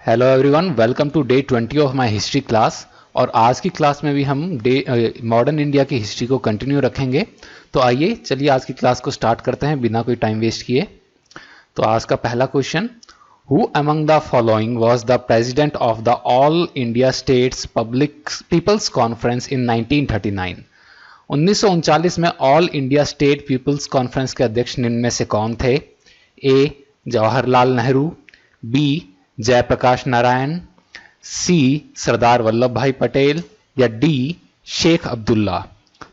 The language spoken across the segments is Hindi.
Hello everyone, welcome to day 20 of my history class. और आज की क्लास में भी हम मॉडर्न इंडिया की हिस्ट्री को कंटिन्यू रखेंगे। तो आइए चलिए आज की क्लास को स्टार्ट करते हैं बिना कोई टाइम वेस्ट किए। तो आज का पहला question, who among the following was the president of the All India States Public People's Conference in 1939। 1939 में All India State People's Conference के अध्यक्ष निम्न में से कौन थे? A Jawaharlal Nehru, B Jayaprakash Narayan, C Sardar Vallabh Bhai Patel या डी शेख अब्दुल्ला।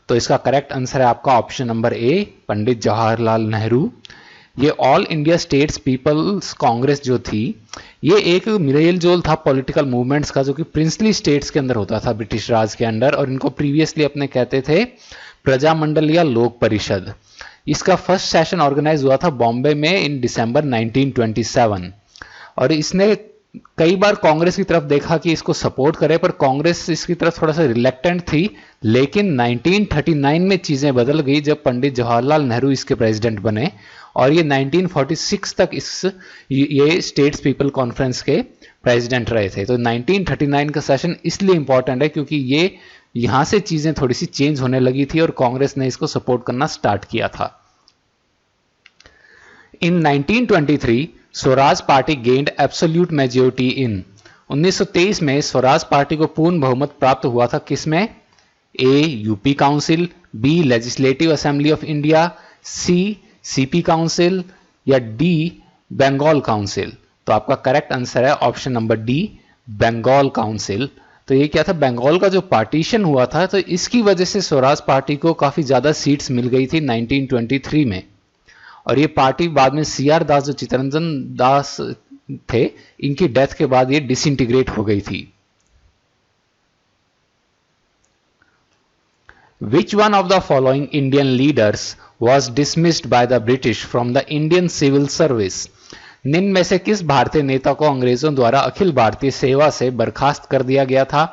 तो इसका करेक्ट आंसर है आपका option number A, Pandit Jawaharlal Nehru. ये All India States People's Congress जो थी, ये एक मेल जोल था पॉलिटिकल मूवमेंट्स का, जो कि प्रिंसली स्टेट्स के अंदर होता था ब्रिटिश राज के अंडर, और इनको प्रीवियसली अपने कहते थे प्रजामंडल या लोक परिषद। इसका फर्स्ट सेशन ऑर्गेनाइज हुआ था बॉम्बे में इन दिसंबर 1927। और इसने कई बार कांग्रेस की तरफ देखा कि इसको सपोर्ट करे, पर कांग्रेस इसकी तरफ थोड़ा सा रिलेक्टेंट थी। लेकिन 1939 में चीजें बदल गई जब पंडित जवाहरलाल नेहरू इसके प्रेसिडेंट बने, और ये 1946 तक ये स्टेट्स पीपल कॉन्फ्रेंस के प्रेसिडेंट रहे थे। तो 1939 का सेशन इसलिए इंपॉर्टेंट है क्योंकि ये यहां से चीजें थोड़ी सी चेंज होने लगी थी और कांग्रेस ने इसको सपोर्ट करना स्टार्ट किया था। इन 1923 Swaraj party gained absolute majority in. 1923 में स्वराज पार्टी को पूर्ण बहुमत प्राप्त हुआ था किसमें? A UP council, B legislative assembly of India, C CP council या डी बंगाल काउंसिल। तो आपका करेक्ट आंसर है option number D, Bengal council. तो ये क्या था, बंगाल का जो पार्टीशन हुआ था, तो इसकी वजह से स्वराज पार्टी को काफी ज्यादा सीट्स मिल गई थी 1923 में। और ये पार्टी बाद में सीआर दास, जो चित्तरंजन दास थे, इनकी डेथ के बाद ये डिसइंटीग्रेट हो गई थी। Which one of the following Indian leaders was dismissed by the British from the Indian civil service? निम्न में से किस भारतीय नेता को अंग्रेजों द्वारा अखिल भारतीय सेवा से बर्खास्त कर दिया गया था?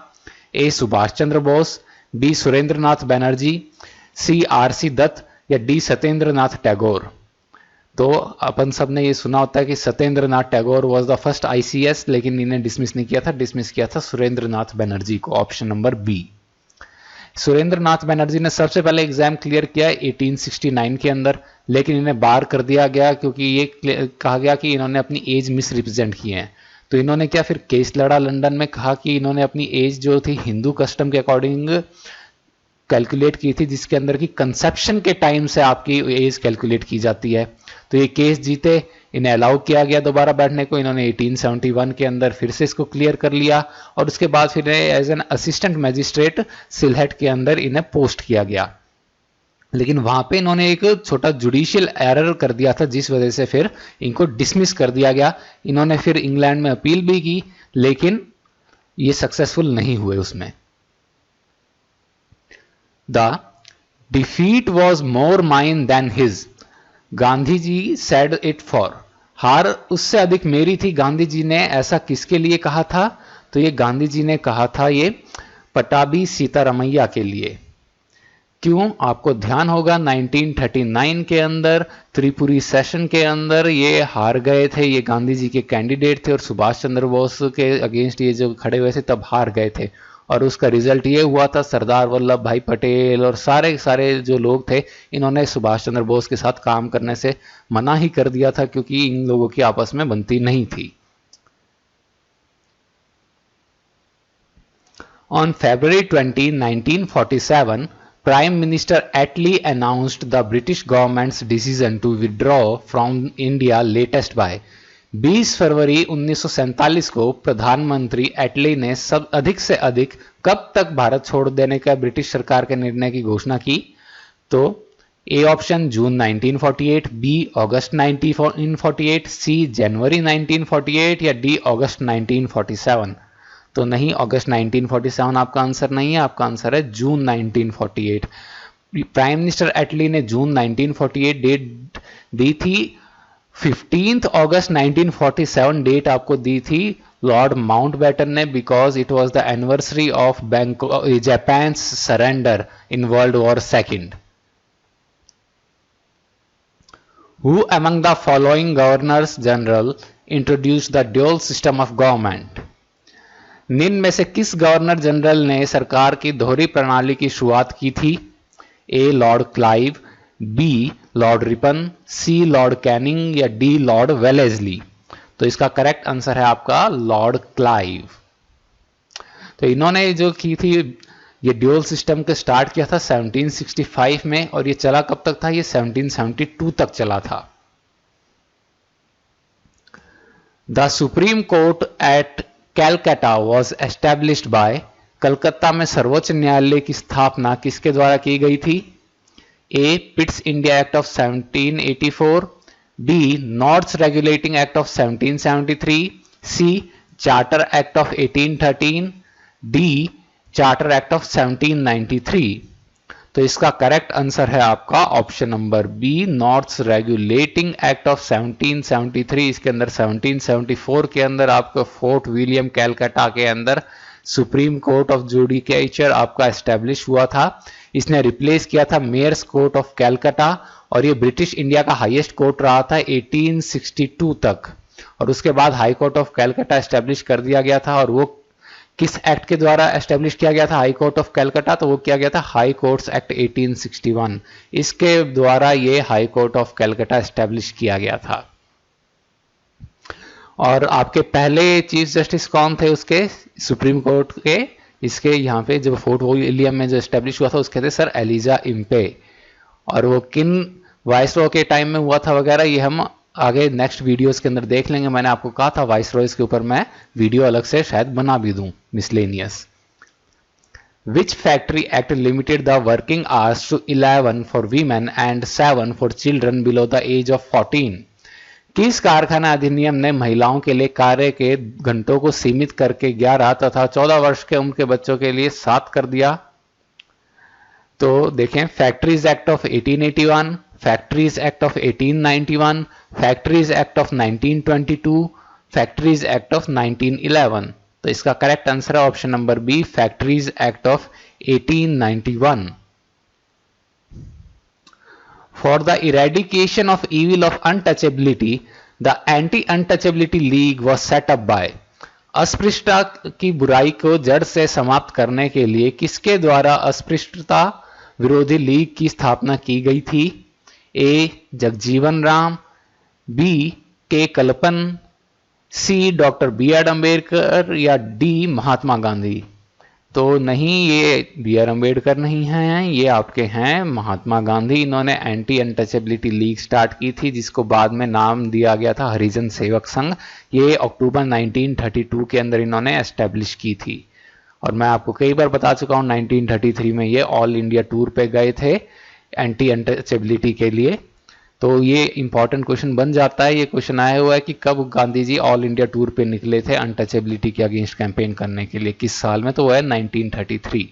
ए सुभाष चंद्र बोस, बी सुरेंद्रनाथ बनर्जी, सी आरसी दत्त या डी सत्येंद्र नाथ टैगोर। तो अपन सब ने ये सुना होता है कि Satyendra Nath Tagore was the first ICS, लेकिन इन्हें डिसमिस नहीं किया था, डिसमिस किया था सुरेंद्र नाथ बनर्जी को, ऑप्शन नंबर बी। सुरेंद्र नाथ बनर्जी ने सबसे पहले एग्जाम क्लियर किया 1869 के अंदर, लेकिन इन्हें बार कर दिया गया क्योंकि ये कहा गया कि इन्होंने अपनी एज मिस रिप्रेजेंट की है। तो इन्होंने क्या फिर केस लड़ा लंदन में, कहा कि इन्होंने अपनी एज जो थी हिंदू कस्टम के अकॉर्डिंग कैलकुलेट की थी, जिसके अंदर की कंसेप्शन के टाइम से आपकी एज कैलकुलेट की जाती है। तो ये केस जीते, इन्हें अलाउ किया गया दोबारा बैठने को। इन्होंने 1871 के अंदर फिर से इसको क्लियर कर लिया, और उसके बाद फिर as an assistant magistrate Sylhet के अंदर इन्हें पोस्ट किया गया। लेकिन वहां पे इन्होंने एक छोटा जुडिशियल एरर कर दिया था, जिस वजह से फिर इनको डिसमिस कर दिया गया। इन्होंने फिर इंग्लैंड में अपील भी की, लेकिन ये सक्सेसफुल नहीं हुए उसमें। The defeat was more mine than his, Gandhi ji said it for. हार उससे अधिक मेरी थी, गांधी जी ने ऐसा किसके लिए कहा था? तो ये गांधी जी ने कहा था ये पटाभी सीतारमैया के लिए। क्यों? आपको ध्यान होगा 1939 के अंदर त्रिपुरी सेशन के अंदर ये हार गए थे, ये गांधी जी के कैंडिडेट थे और सुभाष चंद्र बोस के अगेंस्ट ये जो खड़े हुए थे तब हार गए थे। और उसका रिजल्ट ये हुआ था, सरदार वल्लभ भाई पटेल और सारे जो लोग थे, इन्होंने सुभाष चंद्र बोस के साथ काम करने से मना ही कर दिया था, क्योंकि इन लोगों की आपस में बनती नहीं थी। On February 20, 1947, Prime Minister Attlee announced the British government's decision to withdraw from India latest by 20 फरवरी 1947 को प्रधानमंत्री एटली ने सब अधिक से अधिक कब तक भारत छोड़ देने का ब्रिटिश सरकार के निर्णय की घोषणा की? तो ए ऑप्शन जून 1948, बी अगस्त 1948, सी जनवरी 1948 या डी अगस्त 1947। तो नहीं, अगस्त 1947 आपका आंसर नहीं है, आपका आंसर है जून 1948। प्राइम मिनिस्टर एटली ने जून 1948 डेट दी थी। 15 अगस्त 1947 डेट आपको दी थी लॉर्ड माउंटबेटन ने, because it was the anniversary of Japan surrender in world war second. Who among the following governors general introduced the dual system of government? निम्न में से किस गवर्नर जनरल ने सरकार की दोहरी प्रणाली की शुरुआत की थी? A Lord Clive, B Lord Ripon, C Lord Canning या डी लॉर्ड वेलेस्ली? तो इसका करेक्ट आंसर है आपका लॉर्ड क्लाइव। तो इन्होंने जो की थी ये ड्यूल सिस्टम के स्टार्ट किया था 1765 में और ये चला कब तक था? ये 1772 तक चला था। The supreme court at Calcutta was established bye, Calcutta में सर्वोच्च न्यायालय की स्थापना किसके द्वारा की गई थी? A Pitt's India Act of 1784, B North Regulating Act of 1773, C Charter Act of 1813, D Charter Act of 1793? तो इसका करेक्ट आंसर है आपका option number B North Regulating Act of 1773। इसके अंदर 1774 के अंदर आपको फोर्ट विलियम कैलकाटा के अंदर सुप्रीम कोर्ट ऑफ जुडिकेचर आपका एस्टेब्लिश हुआ था। इसने रिप्लेस किया था मेयर्स कोर्ट ऑफ कैलकाटा और ये ब्रिटिश इंडिया का हाईएस्ट कोर्ट रहा था 1862 तक। और उसके बाद high court of Calcutta establish कर दिया गया था। और वो किस एक्ट के द्वारा एस्टेब्लिश किया गया था हाई कोर्ट ऑफ कैलकाटा? तो वो किया गया था हाई कोर्ट्स एक्ट 1861। इसके द्वारा ये high court of Calcutta establish किया गया था। और आपके पहले चीफ जस्टिस कौन थे उसके सुप्रीम कोर्ट के? इसके यहाँ पे जब फोर्ट विलियम में जो एस्टेब्लिश हुआ था उसके थे सर एलिजा इम्पे। और वो किन वाइसरॉय के टाइम में हुआ था वगैरह ये हम आगे नेक्स्ट वीडियोस के अंदर देख लेंगे। मैंने आपको कहा था वाइसरॉयज के ऊपर मैं वीडियो अलग से शायद बना भी दूं miscellaneous. Which factory act limited the working hours to 11 for women and 7 for children below the age of 14? किस कारखाना अधिनियम ने महिलाओं के लिए कार्य के घंटों को सीमित करके 11 तथा 14 वर्ष के उम्र के बच्चों के लिए 7 कर दिया? तो देखें, factories act of 1881, factories act of 1891, factories act of 1922, factories act of 1911। तो इसका करेक्ट आंसर है option number B factories act of 1891। For the eradication of evil of untouchability the anti untouchability league was set up by, अस्पृश्यता की बुराई को जड़ से समाप्त करने के लिए किसके द्वारा अस्पृश्यता विरोधी लीग की स्थापना की गई थी? ए जगजीवन राम, बी के कल्पन, सी डॉक्टर बी आर अम्बेडकर या डी महात्मा गांधी? तो नहीं, ये बी आर अम्बेडकर नहीं हैं, ये आपके हैं महात्मा गांधी। इन्होंने एंटी अनटचेबिलिटी लीग स्टार्ट की थी जिसको बाद में नाम दिया गया था हरिजन सेवक संघ। ये अक्टूबर 1932 के अंदर इन्होंने एस्टेब्लिश की थी। और मैं आपको कई बार बता चुका हूं 1933 में ये ऑल इंडिया टूर पे गए थे एंटी अनटचेबिलिटी के लिए। तो ये इंपॉर्टेंट क्वेश्चन बन जाता है। ये क्वेश्चन आया हुआ है कि कब Gandhi ji all India tour पे निकले थे अनटचेबिलिटी के अगेंस्ट कैंपेन करने के लिए, किस साल में? तो वो है 1933।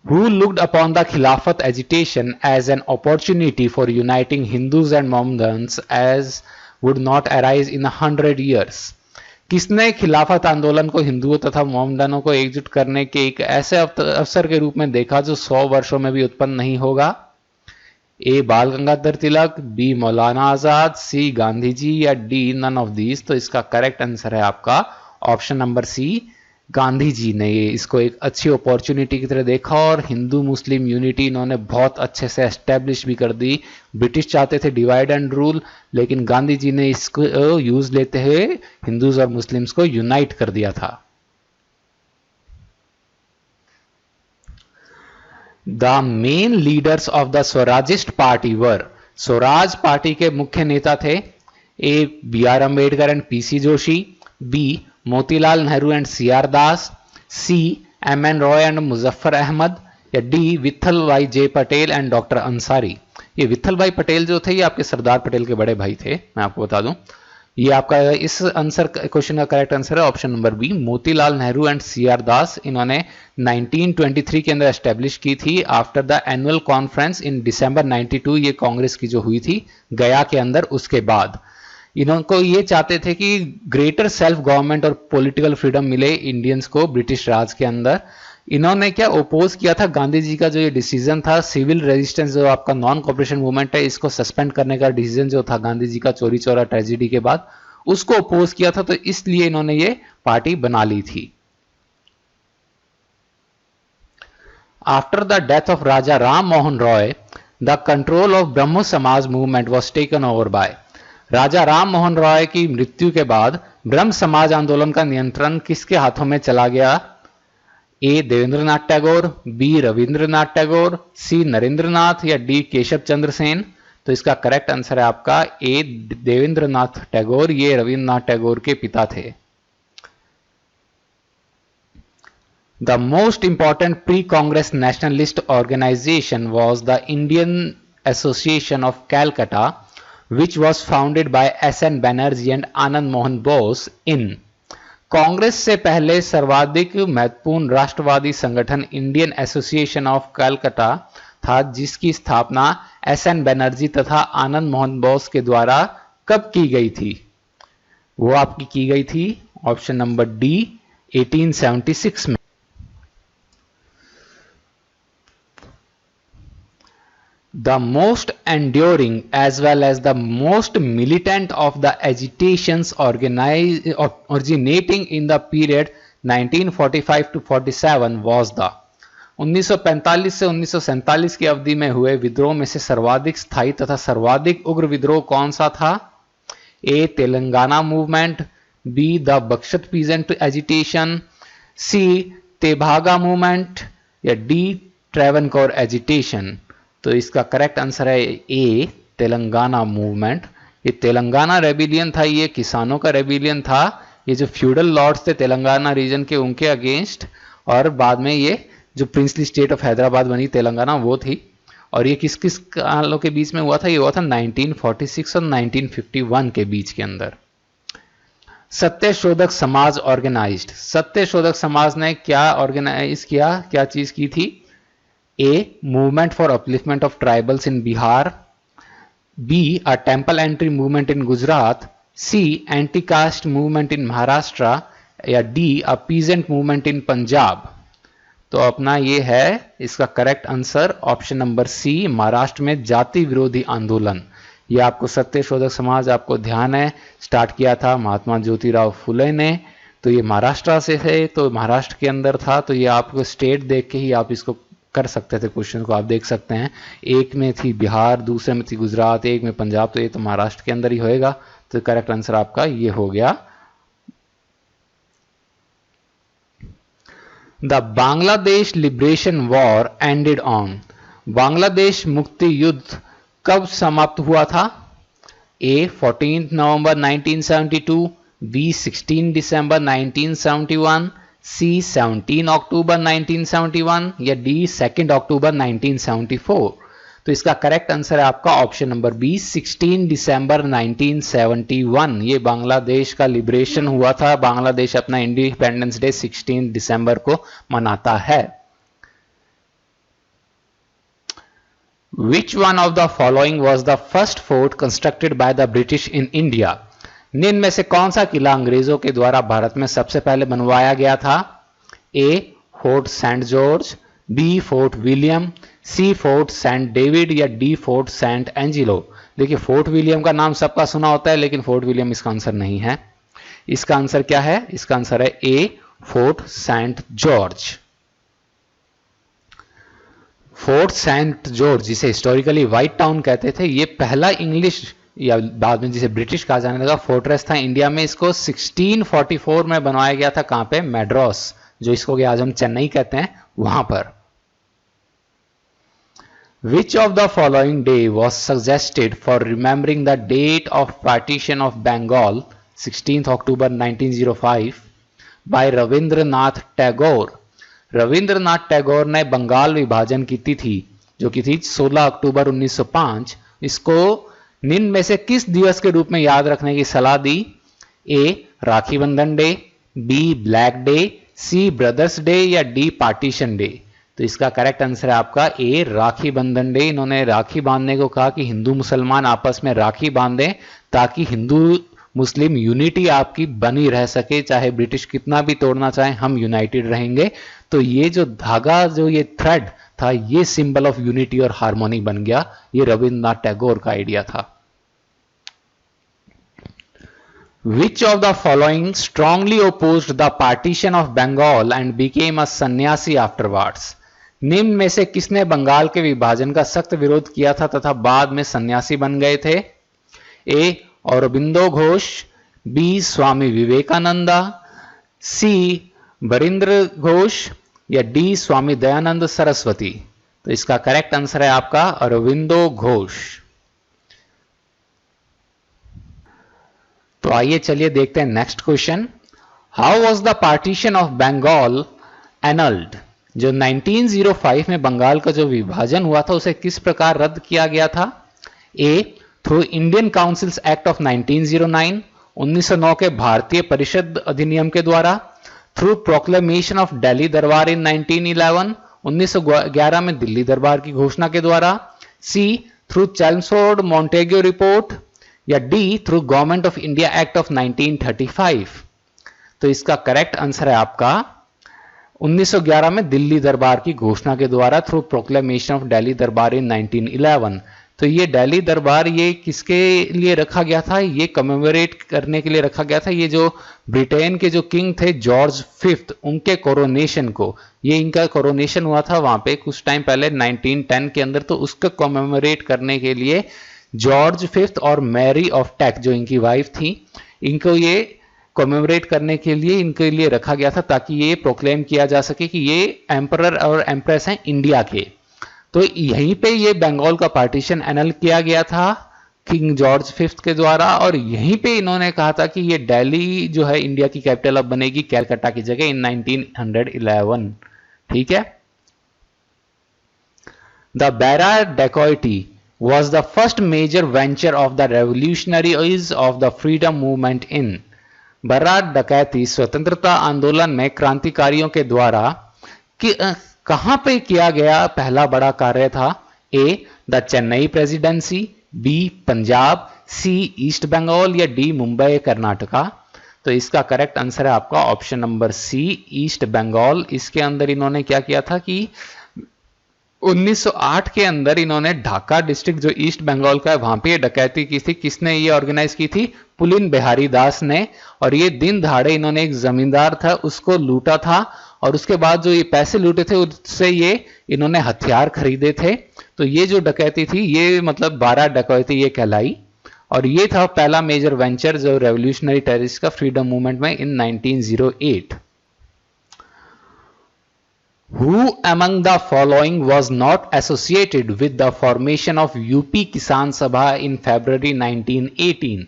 Who looked upon the Khilafat agitation as an opportunity for uniting Hindus and Mohammedans as would not arise in 100 years? किसने खिलाफत आंदोलन को हिंदुओं तथा मोहम्मदनों को एकजुट करने के एक ऐसे अवसर के रूप में देखा जो 100 वर्षों में भी उत्पन्न नहीं होगा? ए बाल गंगाधर तिलक, बी मौलाना आजाद, सी गांधी जी या डी नन ऑफ दीज? तो इसका करेक्ट आंसर है आपका ऑप्शन नंबर सी गांधी जी ने ये इसको एक अच्छी अपॉर्चुनिटी की तरह देखा और हिंदू मुस्लिम यूनिटी इन्होंने बहुत अच्छे से एस्टेब्लिश भी कर दी। ब्रिटिश चाहते थे डिवाइड एंड रूल, लेकिन गांधी जी ने इसको यूज लेते हुए हिंदूज और मुस्लिम्स को यूनाइट कर दिया था। The main leaders of the Swarajist party were, Swaraj party के मुख्य नेता थे A B R Ambedkar and PC Joshi, B Motilal Nehru and C R Das, C M N Roy and Muzaffar Ahmad या D Vithal Bhai J Patel and doctor Ansari? ये विठल भाई पटेल जो थे ये आपके सरदार पटेल के बड़े भाई थे, मैं आपको बता दूं। ये आपका इस आंसर क्वेश्चन का करेक्ट आंसर है option number B Motilal Nehru and C R Das. इन्होंने 1923 के अंदर एस्टेब्लिश की थी after the annual conference in December 92। ये कांग्रेस की जो हुई थी गया के अंदर, उसके बाद इनको ये चाहते थे कि ग्रेटर सेल्फ गवर्नमेंट और पॉलिटिकल फ्रीडम मिले इंडियंस को ब्रिटिश राज के अंदर। इन्होंने क्या ओपोज किया था गांधी जी का जो ये डिसीजन था सिविल रेजिस्टेंस जो आपका नॉन कॉपरेशन मूवमेंट है इसको सस्पेंड करने का डिसीजन जो था गांधी जी का चोरी चौरा ट्रेजिडी के बाद, उसको अपोज किया था, तो इसलिए इन्होंने ये पार्टी बना ली थी। After the death of Raja Ram Mohan Roy, the control of Brahmo Samaj movement was taken over by. Raja Ram Mohan Roy की मृत्यु के बाद ब्रह्म समाज आंदोलन का नियंत्रण किसके हाथों में चला गया? ए देवेंद्रनाथ टैगोर, बी रविंद्रनाथ टैगोर, सी नरेंद्रनाथ या डी केशव चंद्र सेन। तो इसका करेक्ट आंसर है आपका ए देवेंद्रनाथ टैगोर। ये रविंद्रनाथ टैगोर के पिता थे। The most important pre-Congress nationalist organization was the Indian Association of Calcutta, which was founded by S.N. Banerjee and Anand Mohan Bose in। Congress से पहले सर्वाधिक महत्वपूर्ण राष्ट्रवादी संगठन इंडियन एसोसिएशन ऑफ कलकत्ता था, जिसकी स्थापना एस.एन. बनर्जी तथा आनंद मोहन बोस के द्वारा कब की गई थी? वो आपकी की गई थी ऑप्शन नंबर डी 1876 में। The most enduring as well as the most militant of the agitations originating in the period 1945 to 47 was the। 1945 से 1947 की अवधि में हुए विद्रोह में से सर्वाधिक स्थायी तथा सर्वाधिक उग्र विद्रोह कौन सा था? A Telangana movement, B the Bakasht peasant agitation, C Tebhaga movement या डी ट्रेवनकोर एजिटेशन। तो इसका करेक्ट आंसर है ए तेलंगाना मूवमेंट। ये तेलंगाना रेबिलियन था, ये किसानों का रेबिलियन था, ये जो फ्यूडल लॉर्ड्स थे तेलंगाना रीजन के उनके अगेंस्ट, और बाद में ये जो प्रिंसली स्टेट ऑफ हैदराबाद बनी तेलंगाना वो थी। और ये किस किस कालों के बीच में हुआ था? ये हुआ था 1946 और 1951 के बीच के अंदर। सत्यशोधक समाज ऑर्गेनाइज्ड। सत्यशोधक समाज ने क्या ऑर्गेनाइज किया, क्या चीज की थी? A movement for upliftment of tribals in Bihar, B a temple entry movement in Gujarat, C anti-caste movement in Maharashtra या D a peasant movement in Punjab। तो अपना ये है इसका correct answer option number C Maharashtra में जाति विरोधी आंदोलन। ये आपको सत्यशोधक समाज आपको ध्यान है स्टार्ट किया था महात्मा ज्योतिराव फुले ने। तो ये महाराष्ट्र से है, तो महाराष्ट्र के अंदर था। तो ये आपको स्टेट देख के ही आप इसको कर सकते थे, क्वेश्चन को आप देख सकते हैं। एक में थी बिहार, दूसरे में थी गुजरात, एक में पंजाब, तो ये तो महाराष्ट्र के अंदर ही होएगा। तो करेक्ट आंसर आपका ये हो गया। The Bangladesh liberation war ended on. Bangladesh मुक्ति युद्ध कब समाप्त हुआ था? ए 14 नवंबर 1972, बी 16 दिसंबर 1971, सी 17 अक्टूबर 1971 या डी 2 अक्टूबर 1974। तो इसका करेक्ट आंसर है आपका ऑप्शन नंबर बी 16 दिसंबर 1971। ये बांग्लादेश का लिबरेशन हुआ था। बांग्लादेश अपना इंडिपेंडेंस डे 16 दिसंबर को मनाता है। Which one of the following was the first fort constructed by the British in India? निम्न में से कौन सा किला अंग्रेजों के द्वारा भारत में सबसे पहले बनवाया गया था? A Fort Saint George, B Fort William, C Fort Saint David या डी फोर्ट सेंट एंजिलो। देखिए फोर्ट विलियम का नाम सबका सुना होता है, लेकिन फोर्ट विलियम इसका आंसर नहीं है। इसका आंसर क्या है? इसका आंसर है A Fort Saint George. Fort Saint George जिसे हिस्टोरिकली व्हाइट टाउन कहते थे, ये पहला इंग्लिश या बाद में जिसे ब्रिटिश कहा जाने लगा फोर्ट्रेस था इंडिया में। इसको 1644 में बनवाया गया था। कहां पे? मैड्रास, जो इसको आज हम चेन्नई कहते हैं, वहां पर। Which of the following day was suggested for remembering the date of partition of Bengal 16th October 1905 by Rabindranath Tagore? Rabindranath Tagore ने बंगाल विभाजन की तिथि जो की थी 16 अक्टूबर 1905, इसको निम्न में से किस दिवस के रूप में याद रखने की सलाह दी? ए राखी बंधन डे, बी ब्लैक डे, सी ब्रदर्स डे या डी पार्टीशन डे। तो इसका करेक्ट आंसर है आपका ए राखी बंधन डे। इन्होंने राखी बांधने को कहा कि हिंदू मुसलमान आपस में राखी बांधें ताकि हिंदू मुस्लिम यूनिटी आपकी बनी रह सके, चाहे ब्रिटिश कितना भी तोड़ना चाहे हम यूनाइटेड रहेंगे। तो ये जो धागा, जो ये थ्रेड था, ये सिंबल ऑफ यूनिटी और हार्मोनी बन गया। ये रविंद्रनाथ टैगोर का आइडिया था। Which of the following strongly opposed the partition of Bengal and became a sannyasi afterwards? निम्न में से किसने बंगाल के विभाजन का सख्त विरोध किया था तथा बाद में सन्यासी बन गए थे? ए औरबिंदो घोष, बी स्वामी विवेकानंदा, सी बरिंद्र घोष या डी स्वामी दयानंद सरस्वती? तो इसका करेक्ट आंसर है आपका अरविंदो घोष। तो आइए चलिए देखते हैं next question. How was the partition of Bengal annulled? जो 1905 में बंगाल का जो विभाजन हुआ था उसे किस प्रकार रद्द किया गया था? A through Indian councils act of 1909, 1909 के भारतीय परिषद अधिनियम के द्वारा, थ्रू प्रोक्लेमेशन ऑफ दिल्ली दरबार इन 1911, 1911 में दिल्ली दरबार की घोषणा के द्वारा, सी थ्रू चेल्मसफोर्ड मॉन्टेग्यू रिपोर्ट या D through government of India Act of 1935? तो इसका करेक्ट आंसर है आपका 1911 में दिल्ली दरबार की घोषणा के द्वारा, थ्रू प्रोक्लेमेशन ऑफ दिल्ली दरबार इन 1911। तो ये दिल्ली दरबार ये किसके लिए रखा गया था? ये कमेमोरेट करने के लिए रखा गया था। ये जो ब्रिटेन के जो किंग थे जॉर्ज फिफ्थ, उनके कोरोनेशन को, ये इनका कोरोनेशन हुआ था वहां पे कुछ टाइम पहले 1910 के अंदर, तो उसको कमेमोरेट करने के लिए जॉर्ज फिफ्थ और मैरी ऑफ टैक जो इनकी वाइफ थी, इनको ये कमेमोरेट करने के लिए इनके लिए रखा गया था ताकि ये प्रोक्लेम किया जा सके कि ये एम्परर और एम्प्रेस हैं इंडिया के। तो यहीं पे ये बंगाल का पार्टीशन एनल किया गया था किंग जॉर्ज फिफ्थ के द्वारा, और यहीं पे इन्होंने कहा था कि ये दिल्ली जो है इंडिया की कैपिटल अब बनेगी कैलकाटा की जगह इन 1911। ठीक है। The Barrah dacoity was the first major venture of the revolutionaries of the freedom movement in? बर्रा डकैती स्वतंत्रता आंदोलन में क्रांतिकारियों के द्वारा कहां पे किया गया पहला बड़ा कार्य था? A the Chennai Presidency, B Punjab, C East Bengal या डी मुंबई कर्नाटका? तो इसका करेक्ट आंसर है आपका option number C East Bengal. इसके अंदर इन्होंने क्या किया था कि 1908 के अंदर इन्होंने ढाका डिस्ट्रिक्ट जो ईस्ट बंगाल का है वहां पे डकैती की थी। किसने ये ऑर्गेनाइज की थी? पुलिन बिहारी दास ने। और ये दिन दहाड़े इन्होंने एक जमींदार था उसको लूटा था, और उसके बाद जो ये पैसे लूटे थे उससे ये इन्होंने हथियार खरीदे थे। तो ये जो डकैती थी ये मतलब 12 डकैती ये कहलाई, और ये था पहला मेजर वेंचर जो रेवोल्यूशनरी टेररिस्ट का फ्रीडम मूवमेंट में इन 1908। Who among the following was not associated with the formation of UP किसान सभा in February 1918?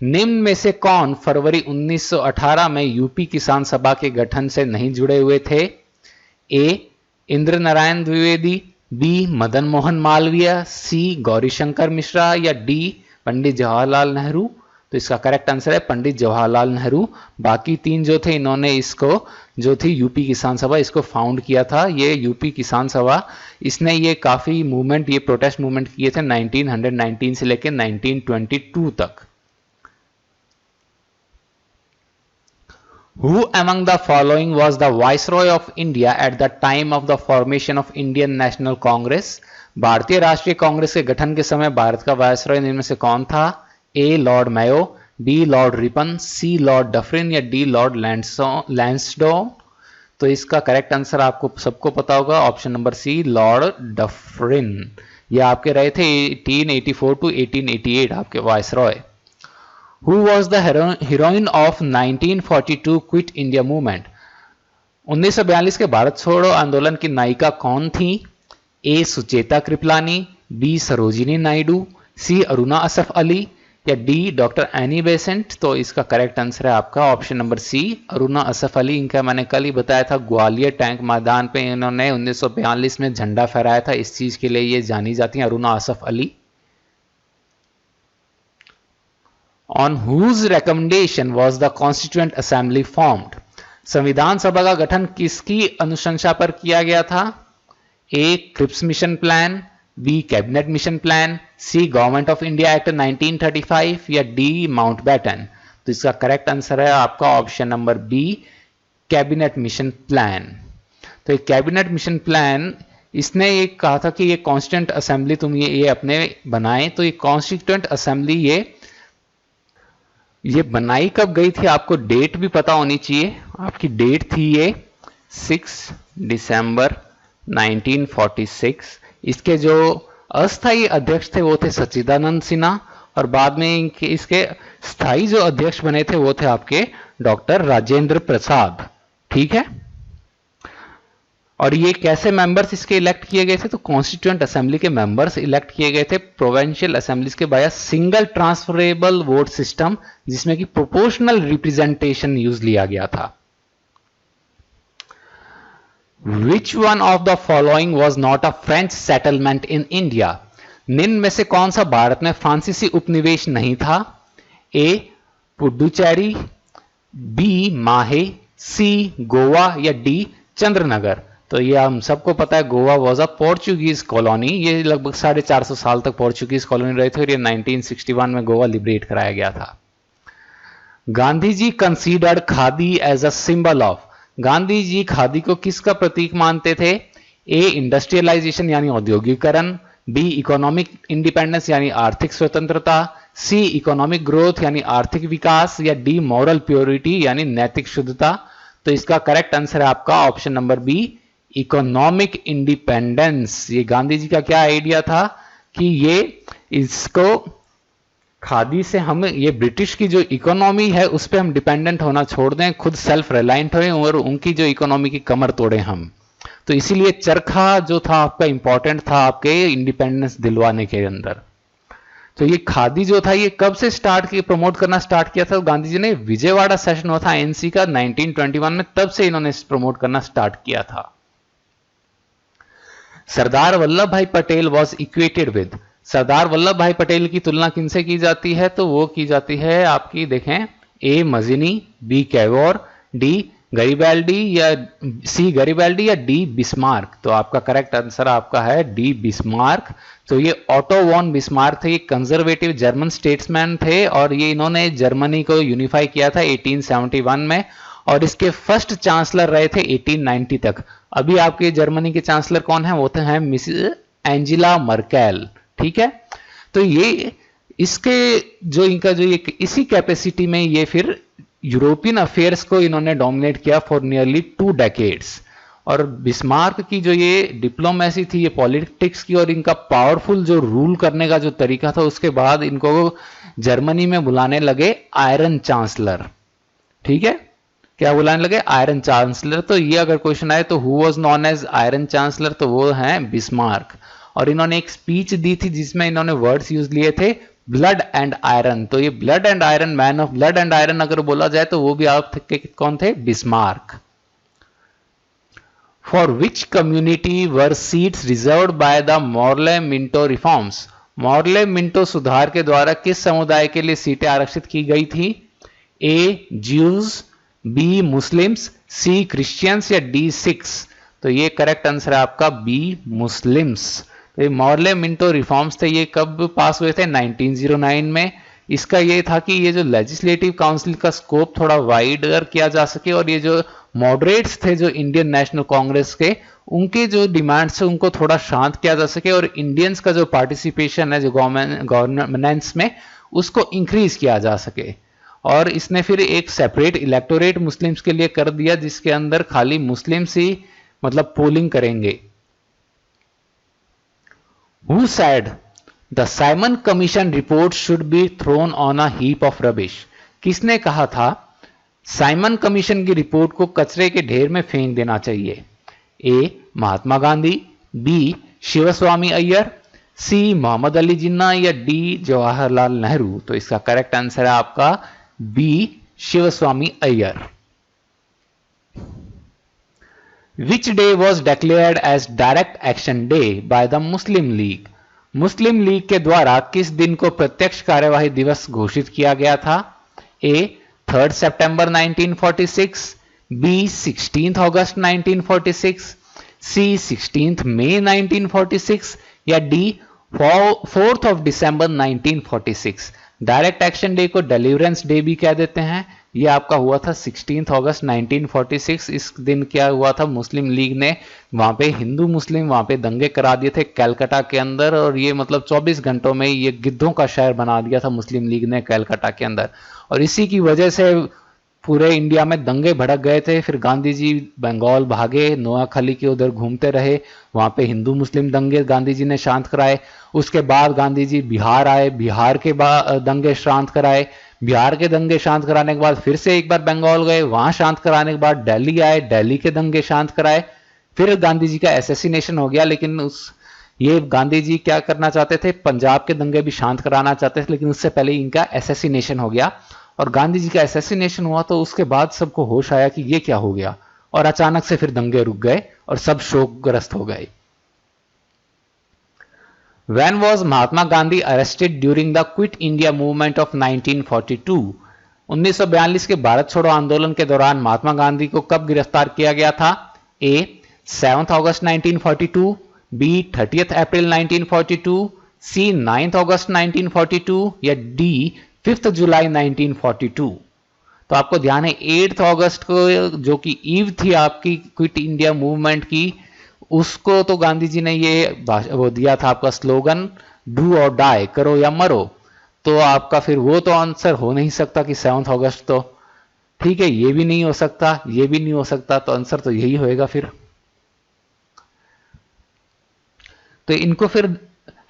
निम्न में से कौन फरवरी 1918 में यूपी किसान सभा के गठन से नहीं जुड़े हुए थे? ए इंद्र नारायण द्विवेदी, बी मदन मोहन मालवीय, सी गौरीशंकर मिश्रा या डी पंडित जवाहरलाल नेहरू? तो इसका करेक्ट आंसर है पंडित जवाहरलाल नेहरू। बाकी तीन जो थे इन्होंने इसको जो थी यूपी किसान सभा इसको फाउंड किया था। ये यूपी किसान सभा इसने ये काफी मूवमेंट ये प्रोटेस्ट मूवमेंट किए थे 1919 से लेकर 1922 तक। Who among the following was the Viceroy of India at the time of the formation of Indian National Congress? भारतीय राष्ट्रीय कांग्रेस के गठन के समय भारत का वायसरॉय इनमें से कौन था? A Lord Mayo, B Lord Ripon, C Lord Dufferin या डी लॉर्ड लैंसडॉन? तो इसका करेक्ट आंसर आपको सबको पता होगा option number C Lord Dufferin. ये आपके रहे थे 1884 टू 1888 आपके viceroy. Who was the heroine of 1942 Quit India movement? 1942 के भारत छोड़ो आंदोलन की नायिका कौन थी? A Sucheta Kripalani, B Sarojini Naidu, C Aruna Asaf Ali या डी डॉक्टर एनी बेसेंट? तो इसका करेक्ट आंसर है आपका option number C Aruna Asaf Ali. इनका मैंने कल ही बताया था ग्वालियर टैंक मैदान पे इन्होंने 1942 में झंडा फहराया था। इस चीज के लिए ये जानी जाती हैं Aruna Asaf Ali. On whose recommendation was the Constituent Assembly formed? संविधान सभा का गठन किसकी अनुशंसा पर किया गया था? A Cripps Mission Plan, B cabinet mission Plan, C Government of India Act 1935 या डी माउंटबेटन? तो इसका करेक्ट आंसर है आपका option number B cabinet mission plan. तो एक कैबिनेट मिशन प्लान इसने ये कहा था कि ये कॉन्स्टिट्यूएंट असेंबली तुम ये अपने बनाएं। तो ये कॉन्स्टिट्यूएंट असेंबली ये ये बनाई कब गई थी, आपको डेट भी पता होनी चाहिए। आपकी डेट थी ये 6 दिसंबर 1946। इसके जो अस्थायी अध्यक्ष थे वो थे सच्चिदानंद सिन्हा, और बाद में इसके स्थायी जो अध्यक्ष बने थे वो थे आपके डॉक्टर राजेंद्र प्रसाद। ठीक है, और ये कैसे मेंबर्स इसके इलेक्ट किए गए थे, तो कॉन्स्टिट्यूएंट असेंबली के मेंबर्स इलेक्ट किए गए थे प्रोविंशियल असेंबलीज के by single transferable vote system, जिसमें कि प्रोपोर्शनल रिप्रेजेंटेशन यूज लिया गया था। Which one of the following was not a French settlement in India? निम्न में से कौन सा भारत में फ्रांसीसी उपनिवेश नहीं था? ए पुडुचेरी, बी माहे, सी गोवा या डी चंद्रनगर। तो ये हम सबको पता है, Goa was a Portuguese colony. ये लगभग 450 साल तक पोर्चुगीज कॉलोनी रहे थे और ये 1961 में गोवा लिबरेट कराया गया था। Gandhi ji considered khadi as a symbol of, Gandhi ji khadi को किसका प्रतीक मानते थे? ए इंडस्ट्रियलाइजेशन यानी औद्योगिकरण, बी इकोनॉमिक इंडिपेंडेंस यानी आर्थिक स्वतंत्रता, सी इकोनॉमिक ग्रोथ यानी आर्थिक विकास, या डी मॉरल प्योरिटी यानी नैतिक शुद्धता। तो इसका करेक्ट आंसर है आपका option number B, economic independence. ये गांधी जी का क्या आइडिया था कि ये इसको खादी से हम ये ब्रिटिश की जो इकोनॉमी है उस पर हम डिपेंडेंट होना छोड़ दें, खुद सेल्फ रिलायंट हों और उनकी जो इकोनॉमी की कमर तोड़े हम। तो इसीलिए चरखा जो था आपका इंपॉर्टेंट था आपके इंडिपेंडेंस दिलवाने के अंदर। तो ये खादी जो था ये कब से स्टार्ट किया, प्रमोट करना स्टार्ट किया था? तो गांधी जी ने विजयवाड़ा सेशन हुआ था एनसी का 1921 में, तब से इन्होंने प्रमोट करना स्टार्ट किया था। सरदार Vallabh Bhai Patel was equated with, सरदार वल्लभ भाई पटेल की तुलना किनसे की जाती है? तो वो की जाती है आपकी, देखें, ए मजिनी, बी कैवोर, डी गरीबेल्डी या सी गरीबेल्डी या डी बिस्मार्क। तो आपका करेक्ट आंसर आपका है डी बिस्मार्क। तो ये ऑटो वॉन बिस्मार्क थे, ये कंजर्वेटिव जर्मन स्टेट्समैन थे और ये इन्होंने जर्मनी को यूनिफाई किया था 1871 में, और इसके फर्स्ट चांसलर रहे थे 1890 तक। अभी आपके जर्मनी के चांसलर कौन है? वो तो है मिसेस एंजेला मर्केल। ठीक है, तो ये इसके जो इनका जो ये इसी कैपेसिटी में ये फिर यूरोपियन अफेयर्स को इन्होंने डोमिनेट किया फॉर नियरली 2 डेकेड्स। और बिस्मार्क की जो ये डिप्लोमेसी थी, ये पॉलिटिक्स की, और इनका पावरफुल जो रूल करने का जो तरीका था, उसके बाद इनको जर्मनी में बुलाने लगे आयरन चांसलर। ठीक है, क्या बुलाने लगे? Iron chancellor. तो ये अगर क्वेश्चन आए तो who was known as iron chancellor, तो वो हैं बिस्मार्क। और इन्होंने एक स्पीच दी थी जिसमें इन्होंने वर्ड्स यूज लिए थे ब्लड एंड आयरन। तो ये blood and iron, man of blood and iron अगर बोला जाए तो वो भी आप कौन थे? Bismarck. For which community were seats reserved by the Morley Minto reforms, Morley Minto सुधार के द्वारा किस समुदाय के लिए सीटें आरक्षित की गई थी? ए ज्यूज, बी मुस्लिम्स, सी क्रिश्चियंस या डी सिक्स। तो ये करेक्ट आंसर है आपका बी मुस्लिम्स। तो ये मॉर्ले मिंटो रिफॉर्म्स थे, ये कब पास हुए थे? 1909 में। इसका ये था कि ये जो लेजिस्लेटिव काउंसिल का स्कोप थोड़ा वाइडर किया जा सके, और ये जो मॉडरेट्स थे जो इंडियन नेशनल कांग्रेस के, उनके जो डिमांड्स थे उनको थोड़ा शांत किया जा सके, और इंडियंस का जो पार्टिसिपेशन है जो गवर्नेंस में उसको इंक्रीज किया जा सके। और इसने फिर एक सेपरेट इलेक्टोरेट मुस्लिम्स के लिए कर दिया, जिसके अंदर खाली मुस्लिम्स ही मतलब पोलिंग करेंगे। Who said the Simon Commission report should be thrown on a heap of rubbish? किसने कहा था साइमन कमीशन की रिपोर्ट को कचरे के ढेर में फेंक देना चाहिए? ए महात्मा गांधी, बी शिवस्वामी अय्यर, सी मोहम्मद अली जिन्ना या डी जवाहरलाल नेहरू। तो इसका करेक्ट आंसर है आपका B Sivaswami Iyer. Which day was declared as Direct Action Day by the Muslim League? Muslim league के द्वारा किस दिन को प्रत्यक्ष कार्यवाही दिवस घोषित किया गया था? ए 3 सितंबर 1946, बी 16 अगस्त 1946, सी 16 मई 1946 या डी 4 दिसंबर 1946। डायरेक्ट एक्शन डे को डिलीवरेंस डे भी कह देते हैं, ये आपका हुआ था 16 अगस्त 1946। इस दिन क्या हुआ था, मुस्लिम लीग ने वहां पे हिंदू मुस्लिम वहां पे दंगे करा दिए थे कलकत्ता के अंदर, और ये मतलब 24 घंटों में ये गिद्धों का शहर बना दिया था मुस्लिम लीग ने कलकत्ता के अंदर। और इसी की वजह से पूरे इंडिया में दंगे भड़क गए थे। फिर गांधी जी बंगाल भागे, नोआखली के उधर घूमते रहे, वहां पे हिंदू मुस्लिम दंगे गांधी जी ने शांत कराए। उसके बाद गांधी जी बिहार आए, बिहार के दंगे शांत कराए। बिहार के दंगे शांत कराने के बाद फिर से एक बार बंगाल गए, वहां शांत कराने के बाद दिल्ली आए, दिल्ली के दंगे शांत कराए। फिर गांधी जी का एसेसिनेशन हो गया, लेकिन ये गांधी जी क्या करना चाहते थे, पंजाब के दंगे भी शांत कराना चाहते थे, लेकिन उससे पहले इनका एसेसिनेशन हो गया। और गांधी जी का एसेसिनेशन हुआ तो उसके बाद सबको होश आया कि ये क्या हो गया, और अचानक से फिर दंगे रुक गए और सब शोकग्रस्त हो गए। When was Mahatma Gandhi arrested during the quit India movement of 1942? 1942 के भारत छोड़ो आंदोलन के दौरान महात्मा गांधी को कब गिरफ्तार किया गया था? ए 7 अगस्त 1942, बी 30 अप्रैल 1942, सी 9 अगस्त 1942 या डी 5 जुलाई 1942? तो आपको ध्यान है 8 अगस्त को जो कि ईव थी आपकी क्विट इंडिया मूवमेंट की, उसको तो गांधी जी ने ये वो दिया था आपका स्लोगन, डू और डाई, करो या मरो। तो आपका फिर वो तो आंसर हो नहीं सकता कि 7 अगस्त, तो ठीक है, ये भी नहीं हो सकता, ये भी नहीं हो सकता, तो आंसर तो यही होएगा फिर। तो इनको फिर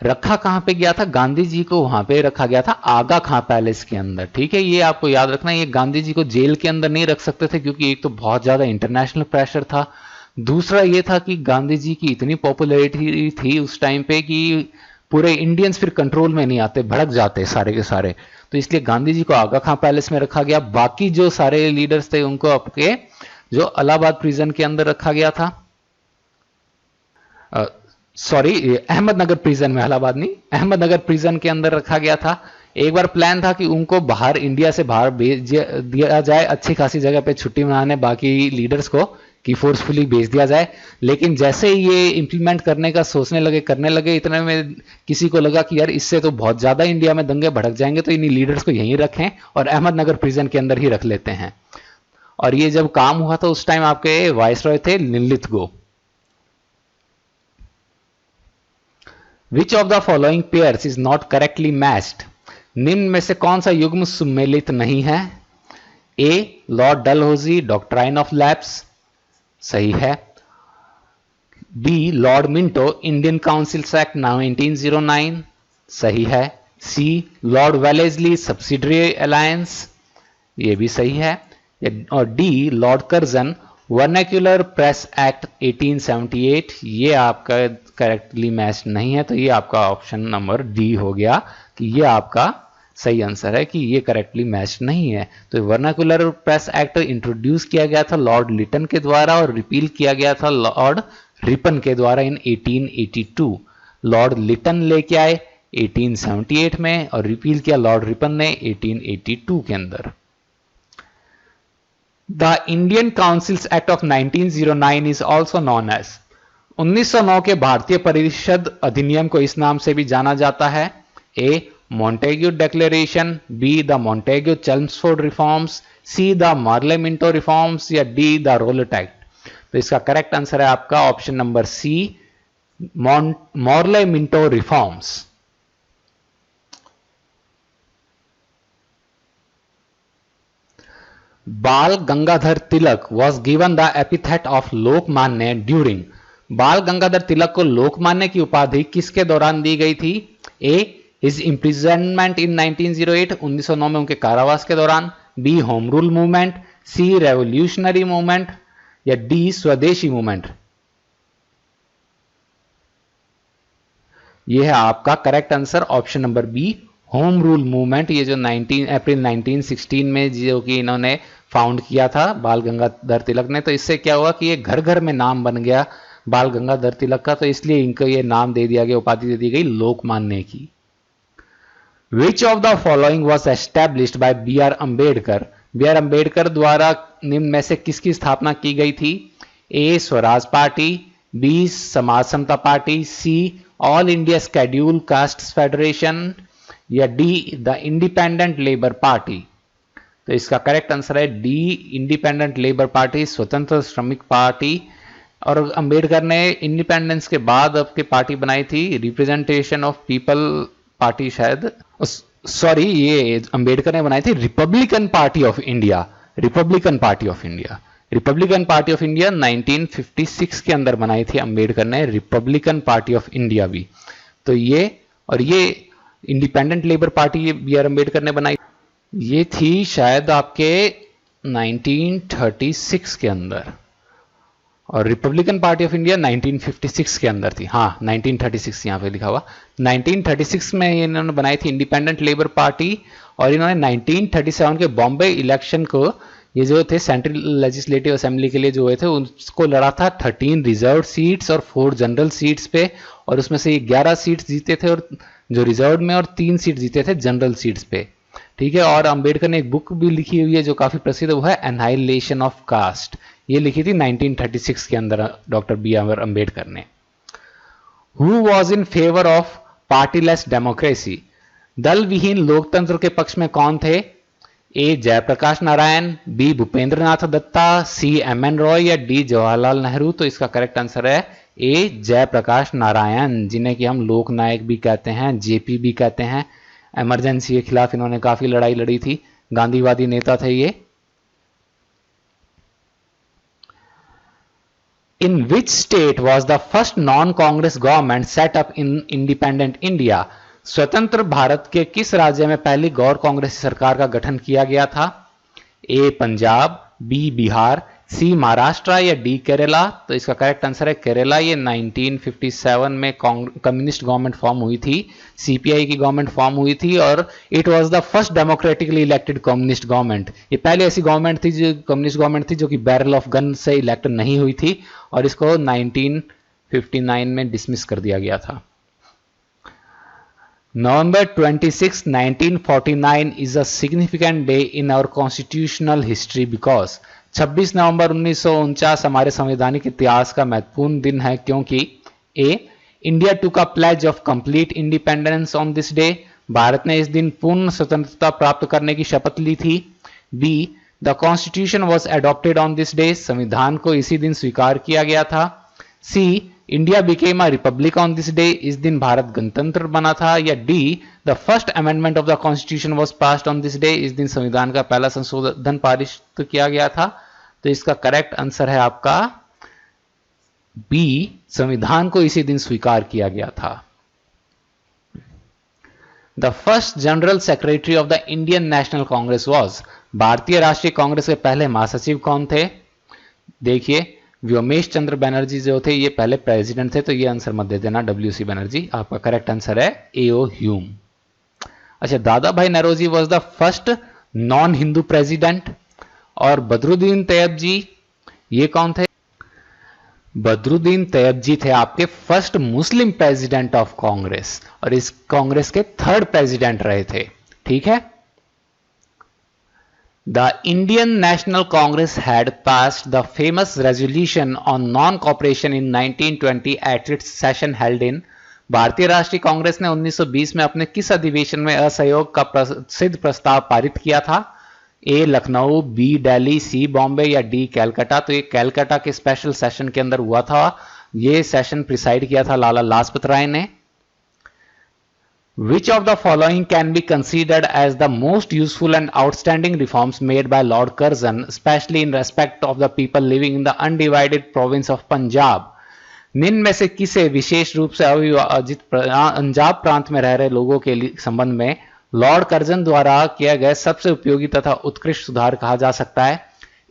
रखा कहां पे गया था, गांधी जी को वहां पे रखा गया था आगा खां पैलेस के अंदर। ठीक है, ये आपको याद रखना, ये गांधी जी को जेल के अंदर नहीं रख सकते थे, क्योंकि एक तो बहुत ज्यादा इंटरनेशनल प्रेशर था, दूसरा ये था कि गांधी जी की इतनी पॉपुलैरिटी थी उस टाइम पे कि पूरे इंडियंस फिर कंट्रोल में नहीं आते, भड़क जाते सारे के सारे। तो इसलिए गांधी जी को आगा खां पैलेस में रखा गया। बाकी जो सारे लीडर्स थे उनको आपके जो इलाहाबाद प्रिजन के अंदर रखा गया था, सॉरी अहमदनगर प्रिजन में, इलाहाबाद नहीं, अहमदनगर प्रिजन के अंदर रखा गया था। एक बार प्लान था कि उनको बाहर, इंडिया से बाहर भेज दिया जाए, अच्छी खासी जगह पे छुट्टी मनाने बाकी लीडर्स को, कि फोर्सफुली भेज दिया जाए। लेकिन जैसे ही ये इंप्लीमेंट करने का सोचने लगे, करने लगे, इतने में किसी को लगा कि यार इससे तो बहुत ज्यादा इंडिया में दंगे भड़क जाएंगे, तो इन लीडर्स को यहीं रखें और अहमदनगर प्रिजन के अंदर ही रख लेते हैं। और ये जब काम हुआ तो उस टाइम आपके वाइसरॉय थे Linlithgow. Which of the following pairs is not correctly matched? निम्न में से कौन सा युग्म सुमेलित नहीं है? A Lord Dalhousie doctrine of lapse, सही है। B Lord Minto Indian councils Act 1909, सही है। C Lord Wellesley subsidiary alliance, ये भी सही है। और D Lord Curzon vernacular press act 1878, ये आपका करेक्टली मैच नहीं है, तो ये आपका ऑप्शन नंबर डी हो गया कि ये आपका सही आंसर है कि ये करेक्टली मैच नहीं है। तो वर्नाक्यूलर प्रेस एक्ट इंट्रोड्यूस किया गया था लॉर्ड लिटन के द्वारा और रिपील किया गया था लॉर्ड रिपन के द्वारा इन 1882। लॉर्ड लिटन लेके आए 1878 में और रिपील किया लॉर्ड रिपन ने 1882 के अंदर। The Indian councils act of 1909 is also known as, 1909 के भारतीय परिषद अधिनियम को इस नाम से भी जाना जाता है। A Montagu Declaration, B the Montagu Chelmsford Reforms, C the Morley Minto Reforms या डी द रोलेट एक्ट। तो इसका करेक्ट आंसर है आपका option number C, Morley Minto Reforms. Bal Gangadhar Tilak was given the epithet of Lokmanya during, Bal Gangadhar तिलक को लोकमान्य की उपाधि किसके दौरान दी गई थी? ए हिज इम्प्रिजनमेंट इन 1908, 1909 में उनके कारावास के दौरान, B home rule movement, C revolutionary movement या डी स्वदेशी मूवमेंट। यह है आपका correct answer option number B, home rule movement. ये जो 19 अप्रैल 1916 में जो कि इन्होंने फाउंड किया था बाल गंगाधर तिलक ने, तो इससे क्या हुआ कि ये घर घर में नाम बन गया बाल गंगाधर तिलक का, तो इसलिए इनको ये नाम दे दिया गया, उपाधि दे दी गई लोकमान्य की। Which of the following was established by B R Ambedkar, B R Ambedkar द्वारा निम्न में से किसकी स्थापना की गई थी? ए Swaraj party, B Samaj Samata party, C All India Scheduled Caste Federation या D the Independent labour Party. तो इसका करेक्ट आंसर है डी, इंडिपेंडेंट लेबर पार्टी, स्वतंत्र श्रमिक पार्टी। और अंबेडकर ने इंडिपेंडेंस के बाद आपकी पार्टी बनाई थी रिप्रेजेंटेशन ऑफ पीपल पार्टी, शायद सॉरी, ये अंबेडकर ने बनाई थी Republican party of India. Republican party of India, Republican party of India 1956 के अंदर बनाई थी अंबेडकर ने रिपब्लिकन पार्टी ऑफ इंडिया भी। तो ये, और ये independent labour party B R Ambedkar ने बनाई, ये थी शायद आपके 1936 के अंदर, और रिपब्लिकन पार्टी ऑफ इंडिया 1956 के अंदर थी। हाँ, 1936 यहाँ पे लिखा हुआ। 1936 में इन्होंने बनाई थी इंडिपेंडेंट लेबर पार्टी, और इन्होंने 1937 के बॉम्बे इलेक्शन को, ये जो थे सेंट्रल लेजिस्लेटिव असेंबली के लिए जो हुए थे, उसको लड़ा था 13 रिजर्व सीट्स और 4 जनरल सीट्स पे, और उसमें से 11 सीट्स जीते थे और जो रिजर्व में, और 3 सीट जीते थे जनरल सीट्स पे। ठीक है, और अंबेडकर ने एक बुक भी लिखी हुई है जो काफी प्रसिद्ध, वो है एनाइलेशन ऑफ कास्ट। ये लिखी थी 1936 के अंदर डॉक्टर बी आर अंबेडकर ने। Who was in favour of partyless democracy? दल विहीन लोकतंत्र के पक्ष में कौन थे? A Jayaprakash Narayan, B Bhupendra Nath Datta, C M N Roy, या डी जवाहरलाल नेहरू? तो इसका करेक्ट आंसर है ए जयप्रकाश नारायण, जिन्हें कि हम लोक नायक भी कहते हैं, जेपी भी कहते हैं। इमरजेंसी के खिलाफ इन्होंने काफी लड़ाई लड़ी थी, गांधीवादी नेता थे ये। In which state was the first non-Congress government set up in independent India? स्वतंत्र भारत के किस राज्य में पहली गैर कांग्रेसी सरकार का गठन किया गया था? ए पंजाब, बी बिहार, सी महाराष्ट्र, या डी केरला? तो इसका करेक्ट आंसर है केरला। ये 1957 में कम्युनिस्ट गवर्नमेंट फॉर्म हुई थी, सीपीआई की गवर्नमेंट फॉर्म हुई थी, और it was the first democratically elected communist government. ये पहले ऐसी गवर्नमेंट थी, जो कम्युनिस्ट गवर्नमेंट थी, जो कि बैरल ऑफ गन से इलेक्ट नहीं हुई थी, और इसको 1959 में डिसमिस कर दिया गया था। November 26, 1949 is a significant day in our constitutional history because 26 नवंबर 1949 हमारे संवैधानिक इतिहास का महत्वपूर्ण दिन है, क्योंकि A India took a pledge of complete independence on this day, भारत ने इस दिन पूर्ण स्वतंत्रता प्राप्त करने की शपथ ली थी। B the constitution was adopted on this day, संविधान को इसी दिन स्वीकार किया गया था। C India became a republic on this day, इस दिन भारत गणतंत्र बना था। या D the first amendment of the constitution was passed on this day, इस दिन संविधान का पहला संशोधन पारित किया गया था। तो इसका करेक्ट आंसर है आपका बी, संविधान को इसी दिन स्वीकार किया गया था। The first general secretary of the Indian national Congress was, भारतीय राष्ट्रीय कांग्रेस के पहले महासचिव कौन थे? देखिए, व्योमेश चंद्र बनर्जी जो थे ये पहले प्रेसिडेंट थे, तो ये आंसर मत दे देना डब्ल्यूसी बनर्जी। आपका करेक्ट आंसर है एओ ह्यूम। अच्छा, Dadabhai Naoroji was the first non Hindu president. और बदरुद्दीन तैयब जी ये कौन थे? बदरुद्दीन तैयब जी थे आपके first Muslim president of Congress, और इस कांग्रेस के 3rd प्रेसिडेंट रहे थे। ठीक है। The Indian National Congress had passed the famous resolution on non-cooperation in 1920 at its session held in, भारतीय राष्ट्रीय कांग्रेस ने 1920 में अपने किस अधिवेशन में असहयोग का प्रसिद्ध प्रस्ताव पारित किया था? ए लखनऊ, बी दिल्ली, सी बॉम्बे, या डी कैलकाटा? तो ये कैलकाटा के स्पेशल सेशन के अंदर हुआ था। ये सेशन प्रिसाइड किया था लाला लाजपत राय ने। Which of the following can be considered as the most useful and outstanding reforms made by Lord Curzon, especially in respect of the people living in the undivided province of Punjab? निम्न में से किसे विशेष रूप से अविभाजित पंजाब प्रांत में रह रहे लोगों के संबंध में लॉर्ड कर्जन द्वारा किया गया सबसे उपयोगी तथा उत्कृष्ट सुधार कहा जा सकता है?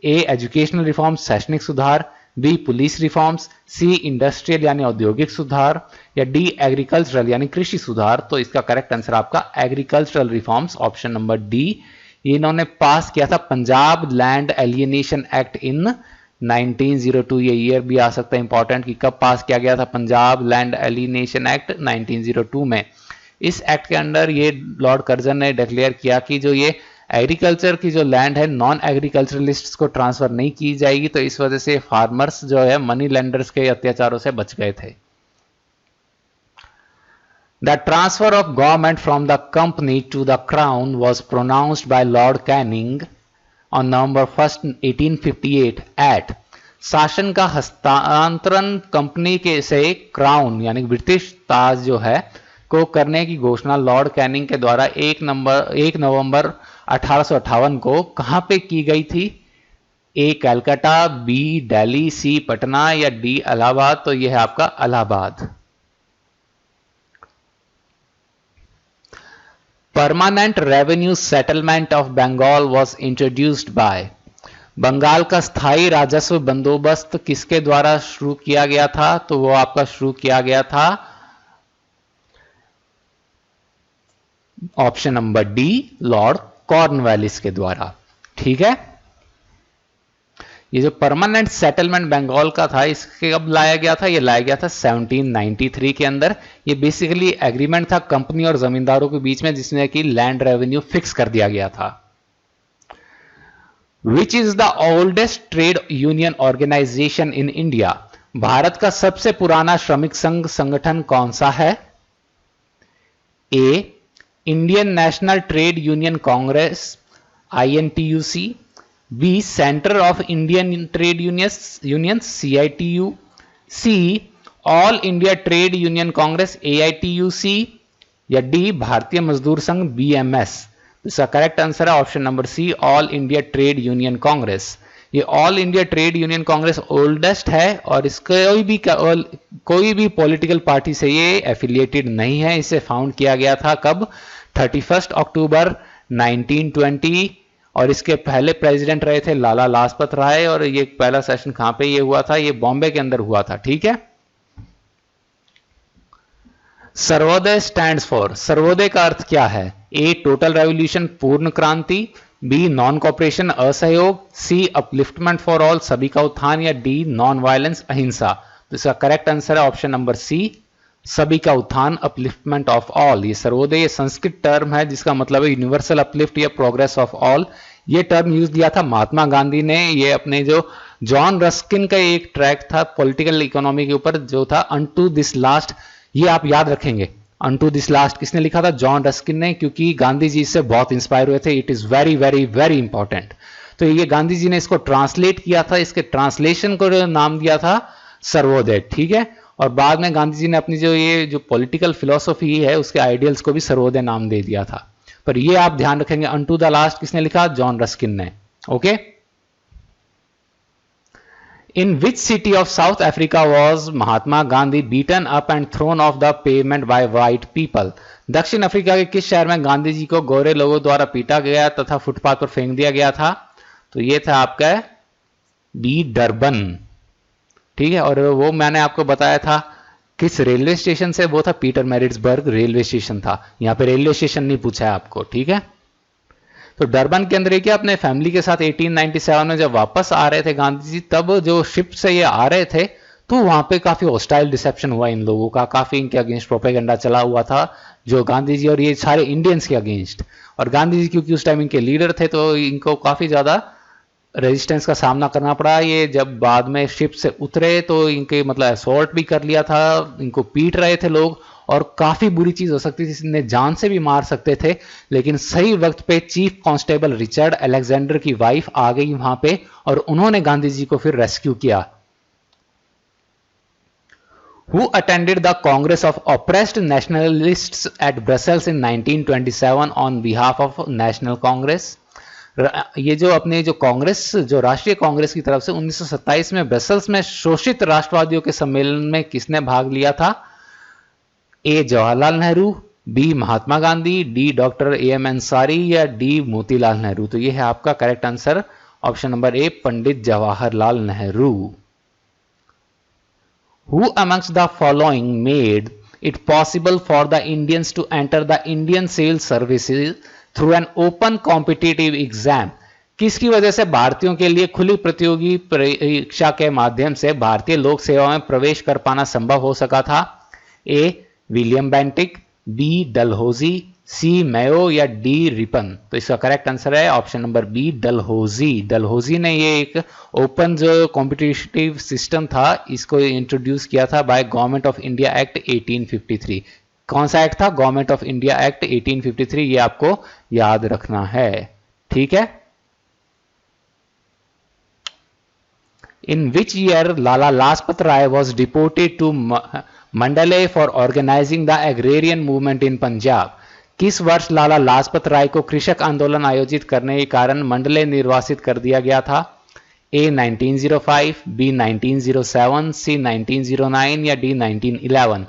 ए एजुकेशनल रिफॉर्म्स, शैक्षणिक सुधार, बी पुलिस रिफॉर्म्स, सी इंडस्ट्रियल यानी औद्योगिक सुधार, या डी एग्रीकल्चरल यानी कृषि सुधार? तो इसका करेक्ट आंसर आपका agricultural reforms, option number D. इन्होंने पास किया था Punjab land alienation act in 1902। ये ईयर भी आ सकता है इंपॉर्टेंट कि कब पास किया गया था पंजाब लैंड एलियनेशन एक्ट 1902 में। इस एक्ट के अंदर ये लॉर्ड कर्जन ने डिक्लेयर किया कि जो ये एग्रीकल्चर की जो लैंड है नॉन एग्रीकल्चरलिस्ट को ट्रांसफर नहीं की जाएगी, तो इस वजह से फार्मर्स जो है मनी लेंडर्स के अत्याचारों से बच गए थे। The transfer of government from the company to the crown was pronounced by Lord Canning. on November 1st, 1858 at शासन का हस्तांतरण कंपनी के से क्राउन यानी ब्रिटिश ताज जो है को करने की घोषणा लॉर्ड कैनिंग के द्वारा 1 नवंबर 1858 को कहां पे की गई थी? A Calcutta, B Delhi, C Patna या डी इलाहाबाद। तो यह है आपका Allahabad. Permanent revenue settlement of Bengal was introduced by. Bengal का स्थायी राजस्व बंदोबस्त किसके द्वारा शुरू किया गया था? तो वो आपका शुरू किया गया था option number D, Lord Cornwallis के द्वारा। ठीक है, ये जो परमानेंट सेटलमेंट बंगाल का था इसके कब लाया गया था? ये लाया गया था 1793 के अंदर। ये बेसिकली एग्रीमेंट था कंपनी और जमींदारों के बीच में जिसमें कि लैंड रेवेन्यू फिक्स कर दिया गया था। Which is the oldest trade union organisation in India? Bharat का सबसे पुराना श्रमिक संघ संगठन कौन सा है? A Indian National Trade Union Congress INTUC, B Centre of Indian Trade Union CITU, C All India Trade Union Congress AITUC या डी भारतीय मजदूर संघ BMS। इसका करेक्ट आंसर है option number C, All India Trade Union Congress. ये All India Trade Union Congress oldest है और इसका कोई भी पॉलिटिकल पार्टी से ये एफिलिएटेड नहीं है। इसे फाउंड किया गया था कब? 31 अक्टूबर 1920 और इसके पहले प्रेसिडेंट रहे थे लाला लाजपत राय। और ये पहला सेशन कहां पे ये हुआ था? ये बॉम्बे के अंदर हुआ था। ठीक है, सर्वोदय स्टैंड्स फॉर, सर्वोदय का अर्थ क्या है? ए टोटल रेवोल्यूशन पूर्ण क्रांति, बी नॉन कॉपरेशन असहयोग, सी अपलिफ्टमेंट फॉर ऑल सभी का उत्थान या डी नॉन वायलेंस अहिंसा। तो इसका करेक्ट आंसर है ऑप्शन नंबर सी, सभी का उत्थान अपलिफ्टमेंट ऑफ ऑल। ये सर्वोदय ये संस्कृत टर्म है जिसका मतलब है यूनिवर्सल अपलिफ्ट या प्रोग्रेस ऑफ ऑल। ये टर्म यूज किया था महात्मा गांधी ने। ये अपने जो जॉन रस्किन का एक ट्रैक था पॉलिटिकल इकोनॉमी के ऊपर जो था अनटू दिस लास्ट, ये आप याद रखेंगे। अनटू दिस लास्ट किसने लिखा था? जॉन रस्किन ने, क्योंकि गांधी जी से बहुत इंस्पायर हुए थे। It is very very very important. तो ये गांधी जी ने इसको ट्रांसलेट किया था, इसके ट्रांसलेशन को नाम दिया था सर्वोदय। ठीक है, और बाद में गांधी जी ने अपनी जो पॉलिटिकल फिलॉसफी है उसके आइडियल्स को भी सर्वोदय नाम दे दिया था। पर ये आप ध्यान रखेंगे अनटू द लास्ट किसने लिखा? जॉन रस्किन ने। Okay, In which city of South Africa was Mahatma Gandhi beaten up and thrown off the pavement by white people? दक्षिण अफ्रीका के किस शहर में गांधी जी को गोरे लोगों द्वारा पीटा गया तथा फुटपाथ पर फेंक दिया गया था? तो ये था आपका बी डरबन। ठीक है, और वो मैंने आपको बताया था किस रेलवे स्टेशन से? वो था पीटर मैरिट्सबर्ग रेलवे स्टेशन था। यहां पे रेलवे स्टेशन नहीं पूछा है आपको। ठीक है, तो डरबन के अंदर क्या अपने फैमिली के साथ 1897 में जब वापस आ रहे थे गांधी जी, तब जो शिप से ये आ रहे थे तो वहां पे काफी हॉस्टाइल रिसेप्शन हुआ इन लोगों का। काफी इनके अगेंस्ट प्रोपेगेंडा चला हुआ था जो गांधी जी और ये सारे इंडियंस के अगेंस्ट। और गांधी जी क्योंकि उस टाइम इनके लीडर थे तो इनको काफी ज्यादा रेजिस्टेंस का सामना करना पड़ा। ये जब बाद में शिप से उतरे तो इनके मतलब असॉल्ट भी कर लिया था, इनको पीट रहे थे लोग और काफी बुरी चीज हो सकती थी, इन्हें जान से भी मार सकते थे। लेकिन सही वक्त पे चीफ कांस्टेबल रिचर्ड अलेक्जेंडर की वाइफ आ गई वहां पे और उन्होंने गांधी जी को फिर रेस्क्यू किया। Who attended the Congress of Oppressed Nationalists at Brussels in 1927 on behalf of National Congress? ये जो अपने जो कांग्रेस जो राष्ट्रीय कांग्रेस की तरफ से 1927 में ब्रसेल्स में शोषित राष्ट्रवादियों के सम्मेलन में किसने भाग लिया था? A Jawaharlal Nehru, B Mahatma Gandhi, D doctor AM Ansari या डी मोतीलाल नेहरू। तो ये है आपका correct answer option number A, Pandit Jawaharlal Nehru. Who amongst the following made it possible for the Indians to enter the Indian Civil Services through an open competitive exam? किसकी वजह से भारतीयों के लिए खुली प्रतियोगी परीक्षा के माध्यम से भारतीय लोक सेवा में प्रवेश कर पाना संभव हो सका था? A William Bentinck, B Dalhousie, C Mayo या डी रिपन। तो इसका करेक्ट आंसर है option number B, Dalhousie. Dalhousie ने ये एक ओपन जो कॉम्पिटिटिव सिस्टम था इसको इंट्रोड्यूस किया था by Government of India Act 1853। कौन सा एक्ट था? Government of India Act 1853। ये आपको याद रखना है। ठीक है, in which year Lala Lajpat Rai was deported to Mandalay for organising the agrarian movement in Punjab? किस वर्ष लाला लाजपत राय को कृषक आंदोलन आयोजित करने के कारण मंडले निर्वासित कर दिया गया था? ए 1905, बी 1907, सी 1909 या डी 1911?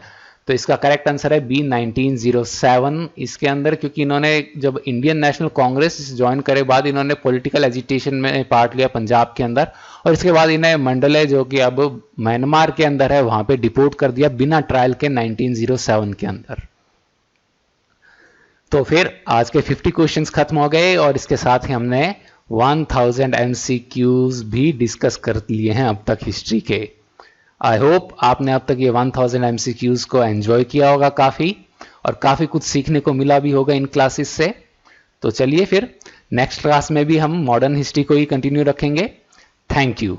तो इसका करेक्ट आंसर है बी 1907 इसके अंदर, क्योंकि इन्होंने जब इंडियन नेशनल कांग्रेस ज्वाइन करे बाद इन्होंने पॉलिटिकल एजिटेशन में पार्ट लिया पंजाब के अंदर, और इसके बाद इन्हें मंडले जो कि अब म्यांमार के अंदर है वहां पे डिपोर्ट कर दिया बिना ट्रायल के 1907 के अंदर। तो फिर आज के 50 क्वेश्चंस खत्म हो गए और इसके साथ ही हमने 1000 MCQs भी डिस्कस कर लिए हैं अब तक हिस्ट्री के। आई होप आपने अब तक ये 1000 MCQs को एंजॉय किया होगा काफ़ी, और काफ़ी कुछ सीखने को मिला भी होगा इन क्लासेस से। तो चलिए फिर नेक्स्ट क्लास में भी हम मॉडर्न हिस्ट्री को ही कंटिन्यू रखेंगे। Thank you.